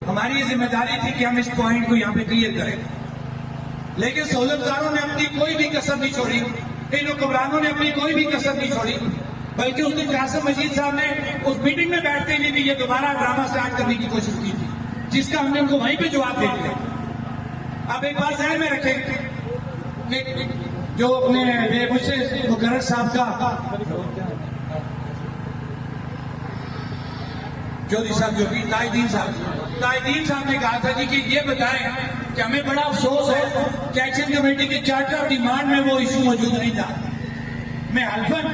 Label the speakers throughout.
Speaker 1: ہماری یہ ذمہ داری تھی کہ ہم اس پوائنٹ کو یہاں پہ کلیئر کریں، لیکن سہولتکاروں نے اپنی کوئی بھی کسر نہیں چھوڑی، ان حکمرانوں نے اپنی کوئی بھی کسر نہیں چھوڑی، بلکہ اس دن قاسم مجید صاحب نے اس میٹنگ میں بیٹھتے ہوئے بھی یہ دوبارہ ڈرامہ سٹارٹ کرنے کی کوشش کی تھی، جس کا ہم نے ان کو وہیں پہ جواب دے دیا۔ اب ایک بات ذہن میں رکھیں کہ جو اپنے مجھ سے مقرر صاحب کا چودھری صاحب جو بھی تاج الدین صاحب نے کہا تھا جی کہ یہ بتائیں کہ ہمیں بڑا افسوس ہے کہ ایکشن کمیٹی کے چارٹر آف ڈیمانڈ میں وہ ایشو موجود نہیں تھا۔ میں حلفاً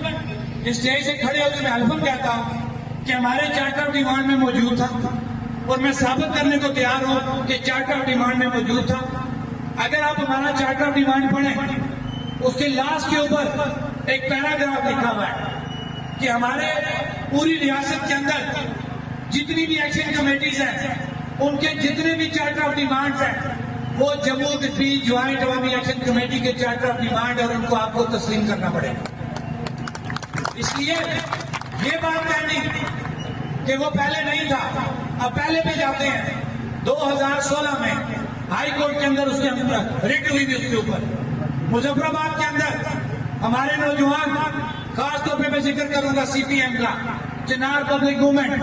Speaker 1: اسٹیج سے کھڑے ہو کے میں حلفاً کہتا ہوں کہ ہمارے چارٹر آف ڈیمانڈ میں موجود تھا، اور میں ثابت کرنے کو تیار ہوں کہ چارٹر آف ڈیمانڈ میں موجود تھا۔ اگر آپ ہمارا چارٹر آف ڈیمانڈ پڑھیں، اس کے لاسٹ کے اوپر ایک پیراگراف لکھا ہوا ہے کہ ہمارے پوری ریاست کے اندر جتنی بھی ایکشن کمیٹیز ہیں، ان کے جتنے بھی چارٹر آف ڈیمانڈ ہیں، وہ جموں کشمیر جوائنٹ عوامی ایکشن کمیٹی کے چارٹر آف ڈیمانڈ، اور ان کو آپ کو تسلیم کرنا پڑے گا۔ اس لیے یہ بات کہنی کہ وہ پہلے نہیں تھا، اب پہلے پہ جاتے ہیں۔ 2016 میں ہائی کورٹ کے اندر اس کے ریٹ ہوئی تھی، اس کے اوپر مظفر آباد کے اندر ہمارے نوجوان، خاص طور پہ میں ذکر کروں گا سی پی ایم کا، چنار پبلک موومنٹ،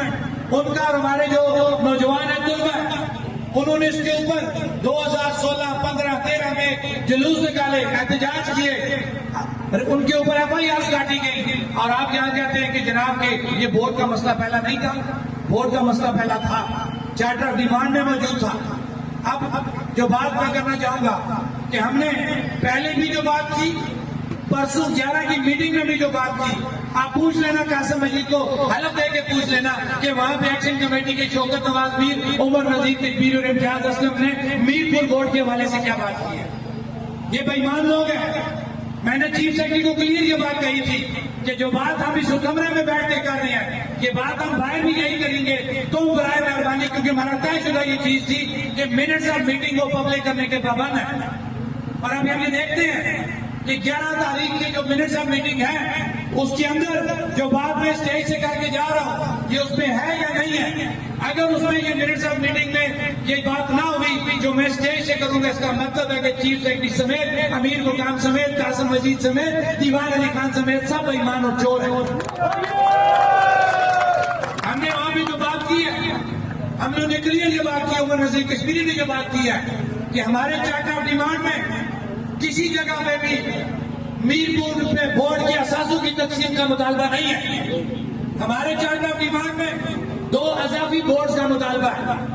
Speaker 1: ان کا اور ہمارے جو نوجوان ہیں طلبہ، انہوں نے اس کے اوپر 2016، 15، 13 میں جلوس نکالے، احتجاج کیے، ان کے اوپر ایف آئی آر کاٹی گئی، اور آپ یہاں کہتے ہیں کہ جناب کہ یہ بورڈ کا مسئلہ پہلا نہیں تھا۔ بورڈ کا مسئلہ پہلا تھا، چارٹر آف ڈیمانڈ میں موجود تھا۔ اب جو بات میں کرنا چاہوں گا کہ ہم نے پہلے بھی جو بات کی، پرسوں 11 کی میٹنگ میں بھی جو بات کی، آپ پوچھ لینا قاسم مجید کو، حلف دے کے پوچھ لینا کہ وہاں پہ ایکشن کمیٹی کے شوکت نواز میر، عمر نذیر تکبیر اور امتیاز اسلم نے میر پور بورڈ کے حوالے سے کیا بات کی ہے۔ یہ بے ایمان لوگ ہیں۔ میں نے چیف سیکرٹری کو کلیئر یہ بات کہی تھی کہ جو بات ہم اس کمرے میں بیٹھ کے کر رہے ہیں، یہ بات ہم باہر بھی یہی کریں گے، تم برائے مہربانی، کیونکہ ہمارا طے شدہ یہ چیز تھی کہ منٹس آف میٹنگ کو پبلک کرنے کے پابند ہیں۔ اور ابھی ہم یہ دیکھتے ہیں کہ 11 تاریخ کی جو منٹس آف میٹنگ ہے، اس کے اندر جو بات میں اسٹیج سے کر کے جا رہا ہوں، یہ اس میں ہے یا نہیں ہے۔ اگر اس میں یہ منٹس آف میٹنگ میں یہ بات نہ ہوئی جو میں اسٹیج سے کروں گا، اس کا مطلب ہے کہ چیف سیکرٹری سمیت، امیر غلام سمیت، قاسم مجید سمیت، دیوان علی خان سمیت سب بے ایمان اور چور ہیں۔ ہم نے وہاں بھی جو بات کی ہے، ہم نے کلیئر یہ بات کی، عمر نذیر کشمیری نے یہ بات کی ہے کہ ہمارے چارٹر آف ڈیمانڈ میں کسی جگہ پہ بھی میر پور پہ بورڈ کے اثاثوں کی تقسیم کا مطالبہ نہیں ہے۔ ہمارے چارٹر آف ڈیمانڈ میں 2 اضافی بورڈز کا مطالبہ ہے۔